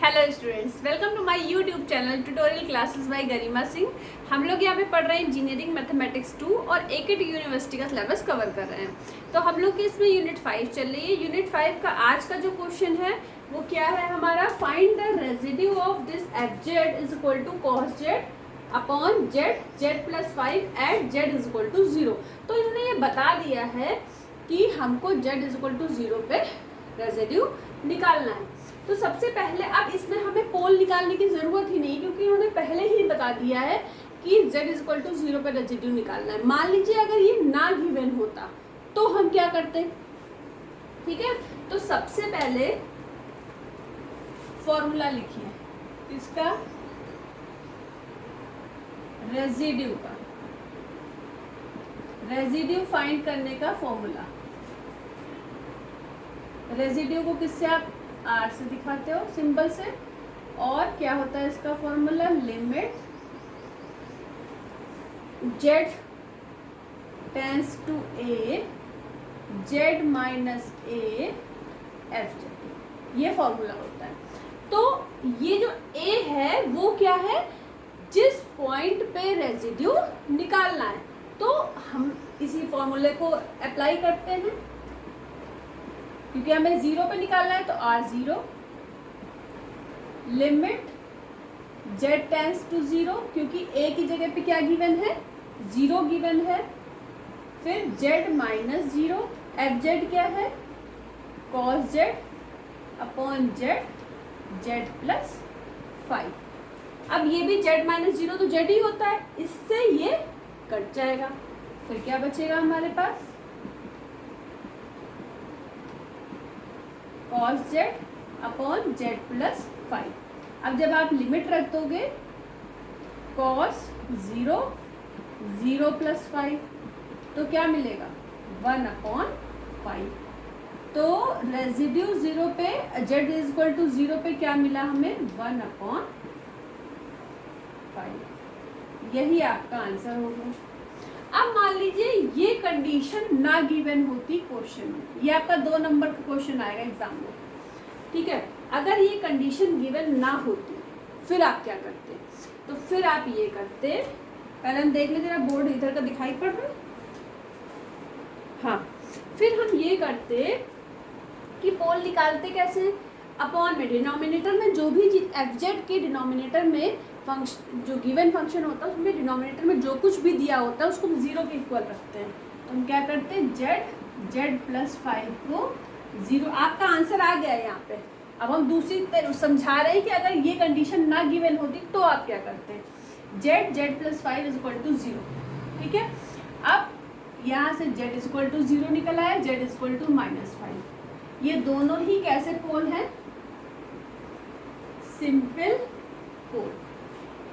Hello students, welcome to my YouTube channel tutorial classes by Garima Singh. हम लोग यहाँ पे पढ़ रहे हैं इंजीनियरिंग मैथमेटिक्स 2 और एकेटी यूनिवर्सिटी का सिलेबस कवर कर रहे हैं। तो हम लोग की इसमें यूनिट 5 चल रही है। यूनिट 5 का आज का जो क्वेश्चन है वो क्या है हमारा, find the residue of this F Z is equal to cos Z upon Z Z plus 5 at Z is equal to 0। तो इन्होंने ये बता दिया है कि हमको जेड इज इक्वल टू 0 पे रेजिड्यू निकालना है। तो सबसे पहले अब इसमें हमें पोल निकालने की ज़रूरत ही नहीं, क्योंकि उन्होंने पहले ही बता दिया है कि z इज इक्वल टू 0 पर रेजिड्यू निकालना है। मान लीजिए अगर ये ना गिवन होता तो हम क्या करते, ठीक है। तो सबसे पहले फॉर्मूला लिखिए इसका, रेजिड्यू का, रेजिड्यू फाइंड करने का फॉर्मूला। रेजिड्यू को किससे आप आर से दिखाते हो, सिंबल से। और क्या होता है इसका formula, limit Z tends to A Z minus A F Z, ये फॉर्मूला होता है। तो ये जो ए है वो क्या है, जिस पॉइंट पे रेजिड्यू निकालना है। तो हम इसी फॉर्मूले को अप्लाई करते हैं, क्योंकि हमें 0 पे निकालना है। तो r0 limit z tense to 0, क्योंकि a की जगह पे क्या गिवन है, 0 गिवन है। फिर z माइनस 0 एफ जेड क्या है, cos Z upon Z Z plus 5। अब ये भी z माइनस 0 तो z ही होता है, इससे ये कट जाएगा। फिर क्या बचेगा हमारे पास, cos Z upon Z plus 5। अब जब आप लिमिट रख दोगे कॉस 0 0 प्लस 5, तो क्या मिलेगा 1 अपॉन 5। तो रेजिड्यू 0 पे जेड इज इक्वल टू 0 पे क्या मिला हमें, 1 अपॉन 5। यही आपका आंसर होगा। अब मान लीजिए ये कंडीशन ना गिवन होती क्वेश्चन में, ये आपका 2 नंबर का क्वेश्चन आएगा एग्जाम में, ठीक है। अगर ये कंडीशन गिवन ना होती फिर आप क्या करते, तो फिर आप ये करते, पहले हम देख लेते हैं बोर्ड इधर का दिखाई पड़ रहा है, हाँ। फिर हम ये करते कि पोल निकालते कैसे, अपॉन में डिनोमिनेटर में जो भी एफ जेड के डिनोमिनेटर में फंक्शन, जो गिवन फंक्शन होता है उसमें डिनोमिनेटर में जो कुछ भी दिया होता है उसको 0 के इक्वल रखते हैं। तो हम क्या करते हैं, जेड जेड प्लस 5 को 0। आपका आंसर आ गया है यहाँ पे। अब हम दूसरी तरफ समझा रहे हैं कि अगर ये कंडीशन ना गिवन होती तो आप क्या करते हैं, Z Z plus 5 is equal to 0, ठीक है। अब यहाँ से जेड इज इक्वल टू 0 निकल आया, Z is equal to minus 5। ये दोनों ही कैसे पोल हैं, सिंपल पोल,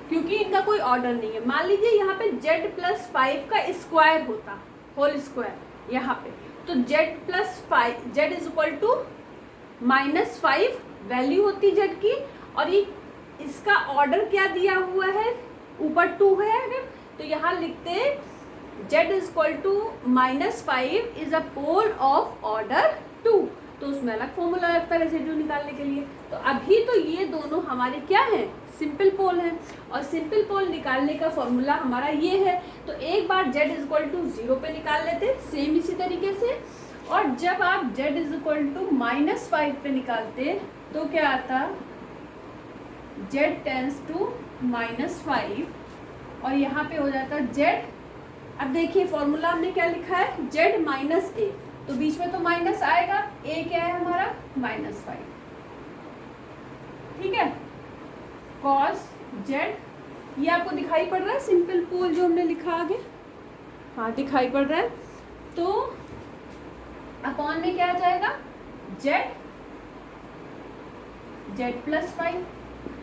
क्योंकि इनका कोई ऑर्डर नहीं है। मान लीजिए यहाँ पे z प्लस 5 का स्क्वायर होता, होल स्क्वायर यहाँ पे, तो z plus 5 z is equal to minus 5 value होती z की, और ये इसका ऑर्डर क्या दिया हुआ है, ऊपर 2 है, तो यहाँ लिखते z is equal to minus 5 is a pole of order 2। तो उसमें अलग फॉर्मूला लगता है रेजिड्यू निकालने के लिए। तो अभी तो ये दोनों हमारे क्या हैं, सिंपल पोल हैं, और सिंपल पोल निकालने का फॉर्मूला हमारा ये है। तो एक बार z इज इक्वल टू 0 पे निकाल लेते, सेम इसी तरीके से। और जब आप z is equal to minus 5 पे निकालते तो क्या आता, z टेंस टू माइनस 5, और यहाँ पे हो जाता z। अब देखिए फॉर्मूला हमने क्या लिखा है, z माइनस a, तो बीच में तो माइनस आएगा, a क्या है हमारा, माइनस 5, ठीक है। कॉस जेड, ये आपको दिखाई पड़ रहा है सिंपल पोल जो हमने लिखा आगे, हाँ दिखाई पड़ रहा है। तो अपॉन में क्या आ जाएगा, जेड जेड प्लस 5।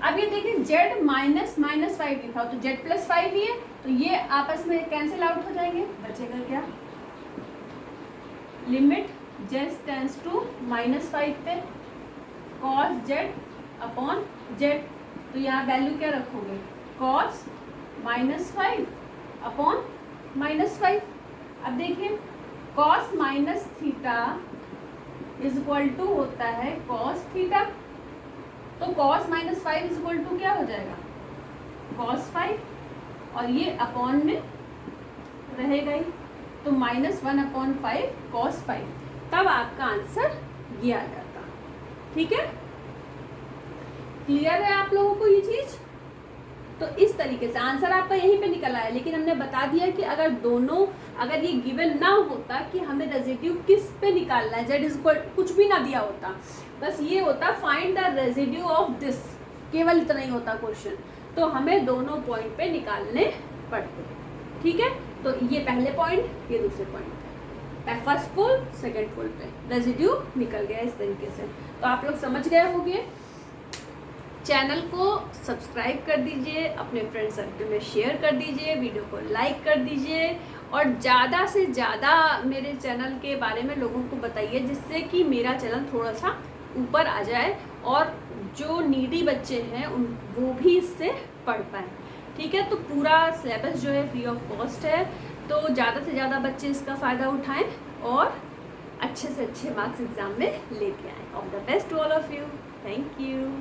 अब ये देखिए जेड माइनस 5 लिखा हो तो जेड प्लस 5 ही है, तो ये आपस में कैंसिल आउट हो जाएंगे, बचेगा क्या, limit Z tends to minus 5 पे कॉस जेड अपॉन जेड। तो यहाँ वैल्यू क्या रखोगे, कॉस माइनस 5 अपॉन माइनस 5। अब देखिए cos minus theta is equal to होता है कॉस थीटा, तो cos minus 5 is equal to क्या हो जाएगा, cos 5, और ये अपॉन में रहेगा ही, तो -1/5 cos 5, तब आपका आंसर ये आ जाता। ठीक है, क्लियर है आप लोगों को ये चीज? तो इस तरीके से आंसर आपका यहीं पे निकल आया, लेकिन हमने बता दिया कि अगर ये गिवन ना होता कि हमें रेजिड्यू किस पे निकालना है, z इज इक्वल कुछ भी ना दिया होता, बस ये होता find the residue of this, केवल इतना ही होता क्वेश्चन, तो हमें दोनों पॉइंट पे निकालने पड़ते। ठीक है, तो ये पहले पॉइंट, ये दूसरे पॉइंट पे, फर्स्ट पोल सेकंड पोल पे रेजिड्यू निकल गया इस तरीके से। तो आप लोग समझ गए होंगे। चैनल को सब्सक्राइब कर दीजिए, अपने फ्रेंड सर्कल में शेयर कर दीजिए, वीडियो को लाइक कर दीजिए, और ज़्यादा से ज़्यादा मेरे चैनल के बारे में लोगों को बताइए, जिससे कि मेरा चैनल थोड़ा सा ऊपर आ जाए और जो नीडी बच्चे हैं वो भी इससे पढ़ पाएँ। ठीक है, तो पूरा सिलेबस जो है फ्री ऑफ कॉस्ट है, तो ज़्यादा से ज़्यादा बच्चे इसका फ़ायदा उठाएं और अच्छे से अच्छे मार्क्स एग्ज़ाम में लेके आएँ। All the best to all of you, thank you.